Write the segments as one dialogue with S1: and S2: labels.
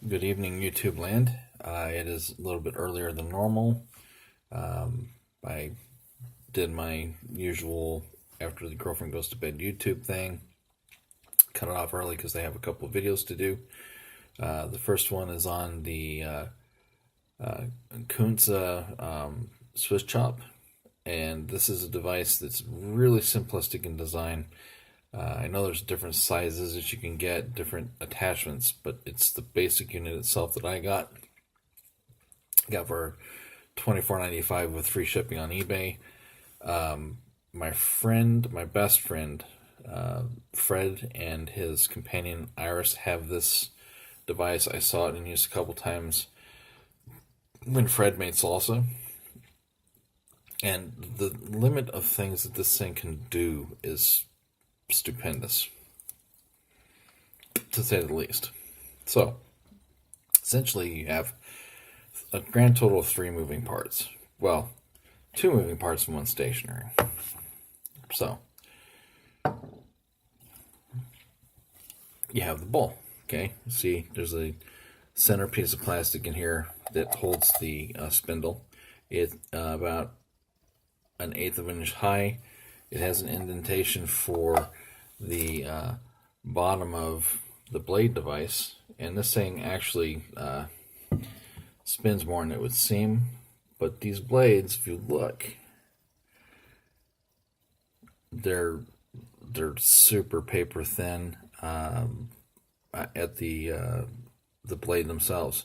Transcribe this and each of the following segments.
S1: Good evening, YouTube land. It is a little bit earlier than normal. I did my usual after the girlfriend goes to bed YouTube thing. Cut it off early because I have a couple of videos to do. The first one is on the Kuntz Swiss Chop, and this is a device that's really simplistic in design. I know there's different sizes that you can get, different attachments, but it's the basic unit itself that I got. Got for $24.95 with free shipping on eBay. My best friend, Fred, and his companion Iris have this device. I saw it in use a couple times when Fred made salsa. And the limit of things that this thing can do is stupendous, to say the least. So, essentially, you have a grand total of 3 moving parts. Well, 2 moving parts and 1 stationary. So, you have the bowl, okay? See, there's a center piece of plastic in here that holds the spindle. It's about 1/8 of an inch high. It has an indentation for the bottom of the blade device, and this thing actually spins more than it would seem. But these blades, if you look, they're super paper thin at the blade themselves.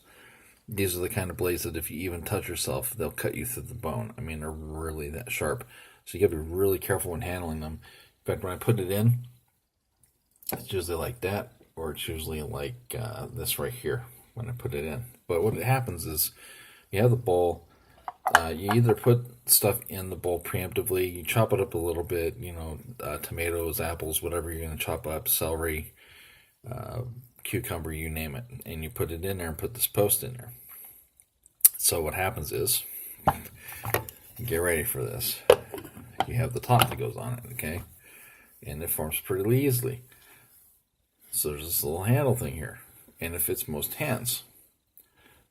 S1: These are the kind of blades that if you even touch yourself, they'll cut you through the bone. I mean, they're really that sharp. So you gotta be really careful when handling them. In fact, when I put it in, it's usually like that, or it's usually like this right here when I put it in. But what happens is, you have the bowl, you either put stuff in the bowl preemptively, you chop it up a little bit, tomatoes, apples, whatever you're going to chop up, celery, cucumber, you name it, and you put it in there and put this post in there. So what happens is, get ready for this. You have the top that goes on it, okay? And it forms pretty easily. So there's this little handle thing here, and it fits most hands.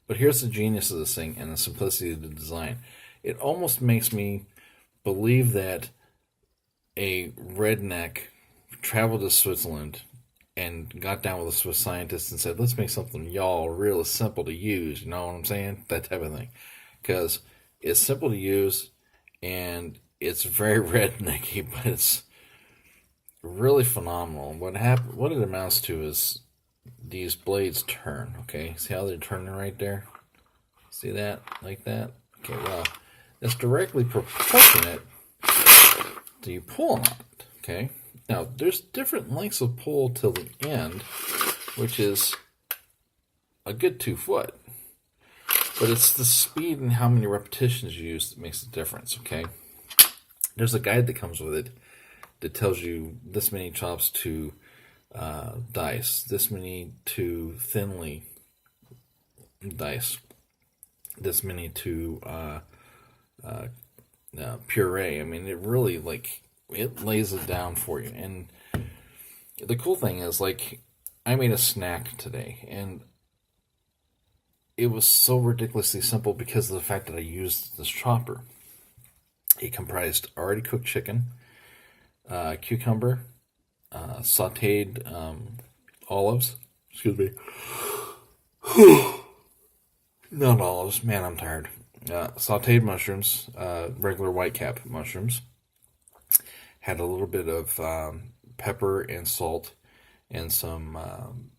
S1: But here's the genius of this thing and the simplicity of the design. It almost makes me believe that a redneck traveled to Switzerland and got down with a Swiss scientist and said, let's make something y'all real simple to use. You know what I'm saying? That type of thing. Because it's simple to use, and it's very rednecky, but it's really phenomenal. What it amounts to is these blades turn, okay? See how they're turning right there? See that? Like that? Okay, well, it's directly proportionate to you pulling on it, okay? Now, there's different lengths of pull till the end, which is a good 2 foot. But it's the speed and how many repetitions you use that makes the difference, okay? There's a guide that comes with it that tells you this many chops to dice, this many to thinly dice, this many to puree. I mean, it really, it lays it down for you. And the cool thing is, I made a snack today, and it was so ridiculously simple because of the fact that I used this chopper. It comprised already cooked chicken, cucumber, sauteed olives. Excuse me. Not olives. Man, I'm tired. Sauteed mushrooms, regular white cap mushrooms. Had a little bit of pepper and salt and some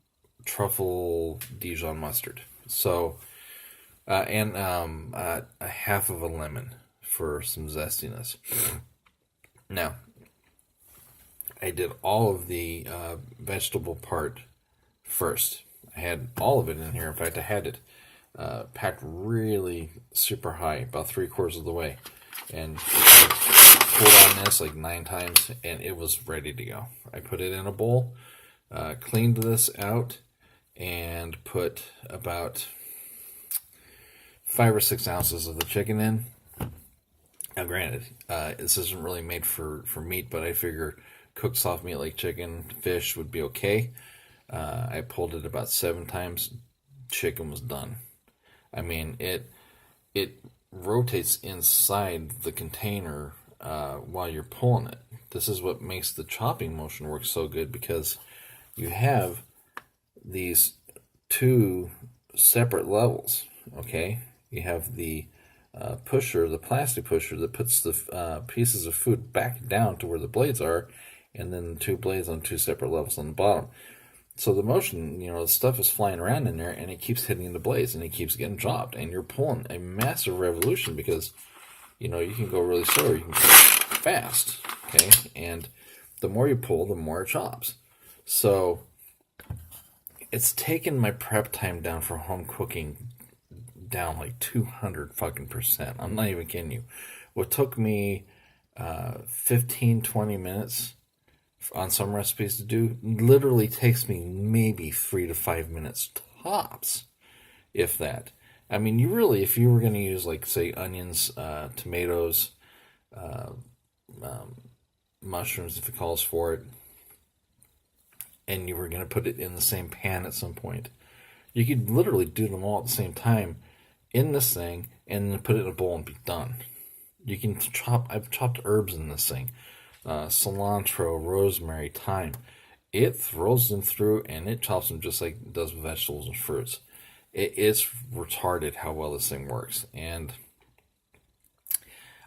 S1: truffle Dijon mustard. So, and a half of a lemon for some zestiness. Now, I did all of the vegetable part first. I had all of it in here. In fact, I had it packed really super high, about 3/4 of the way. And pulled on this 9 times, and it was ready to go. I put it in a bowl, cleaned this out, and put about 5 or 6 ounces of the chicken in. Now, granted, this isn't really made for meat, but I figure cooked soft meat like chicken, fish would be okay. I pulled it about 7 times. chicken was done. I mean, it rotates inside the container while you're pulling it. This is what makes the chopping motion work so good, because you have these two separate levels, okay? You have the pusher, the plastic pusher that puts the pieces of food back down to where the blades are, and then the two blades on two separate levels on the bottom. So the motion, the stuff is flying around in there, and it keeps hitting the blades, and it keeps getting chopped, and you're pulling a massive revolution, because, you can go really slow, or you can go fast, okay? And the more you pull, the more it chops. So it's taken my prep time down for home cooking down like 200 fucking %. I'm not even kidding you. What took me 15, 20 minutes on some recipes to do literally takes me maybe 3 to 5 minutes tops, if that. I mean, if you were going to use, like, say, onions, tomatoes, mushrooms, if it calls for it, and you were going to put it in the same pan at some point, you could literally do them all at the same time in this thing, and then put it in a bowl and be done. You can I've chopped herbs in this thing. Cilantro, rosemary, thyme. It throws them through, and it chops them just like it does with vegetables and fruits. It's retarded how well this thing works, and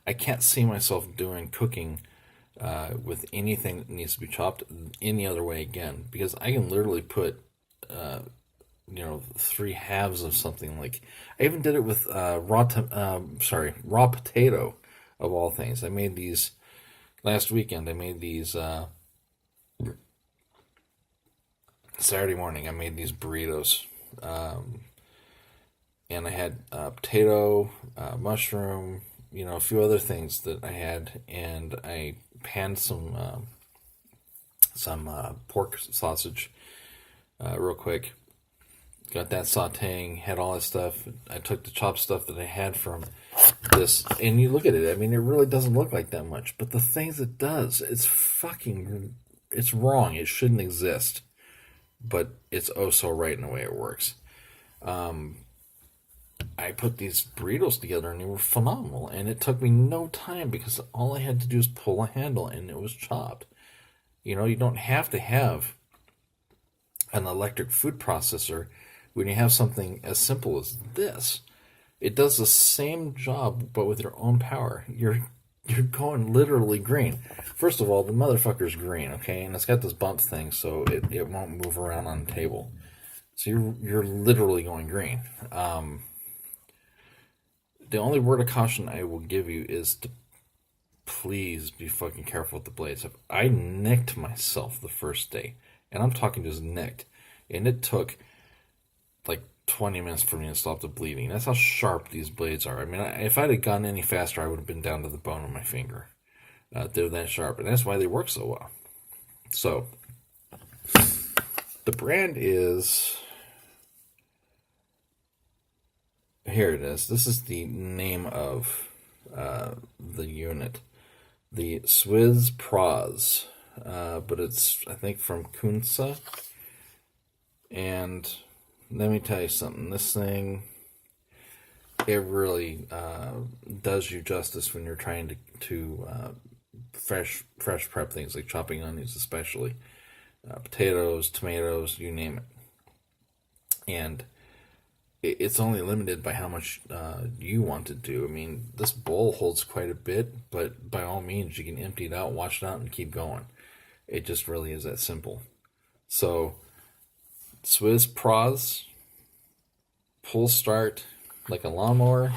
S1: I can't see myself doing cooking with anything that needs to be chopped any other way again, because I can literally put 3 halves of something. Like, I even did it with raw potato, of all things. I made these last weekend. I made these Saturday morning. I made these burritos, and I had potato, mushroom, a few other things that I had, and I panned some pork sausage real quick. Got that sauteing, had all that stuff. I took the chopped stuff that I had from this, and you look at it, I mean, it really doesn't look like that much, but the things it does, it's wrong. It shouldn't exist, but it's oh so right in the way it works. I put these burritos together, and they were phenomenal, and it took me no time, because all I had to do is pull a handle, and it was chopped. You don't have to have an electric food processor when you have something as simple as this. It does the same job, but with your own power. You're going literally green. First of all, the motherfucker's green, okay? And it's got this bump thing, so it won't move around on the table. So you're literally going green. The only word of caution I will give you is to please be fucking careful with the blades. I nicked myself the first day, and I'm talking just nicked, and it took like 20 minutes for me to stop the bleeding. That's how sharp these blades are. I mean, if I'd have gone any faster, I would have been down to the bone of my finger. They're that sharp, and that's why they work so well. So, the brand is... Here it is. This is the name of the unit. The Swizzz prozzzz. But it's, I think, from Kunsa. And let me tell you something. This thing, it really does you justice when you're trying to fresh prep things, like chopping onions especially. Potatoes, tomatoes, you name it. And it's only limited by how much you want to do. I mean, this bowl holds quite a bit, but by all means, you can empty it out, wash it out, and keep going. It just really is that simple. So, Swizzz prozzzz, pull start like a lawnmower,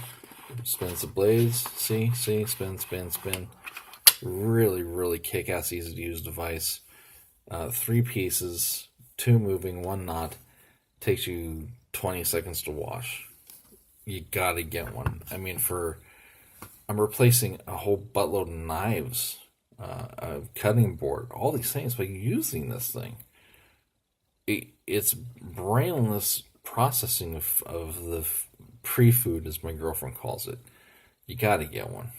S1: spins the blades, see, spin, spin, spin. Really, really kick-ass, easy to use device. 3 pieces, 2 moving, 1 not. Takes you 20 seconds to wash. You gotta get one. I mean, I'm replacing a whole buttload of knives, a cutting board, all these things by using this thing. It's brainless processing of the pre-food, as my girlfriend calls it. You gotta get one.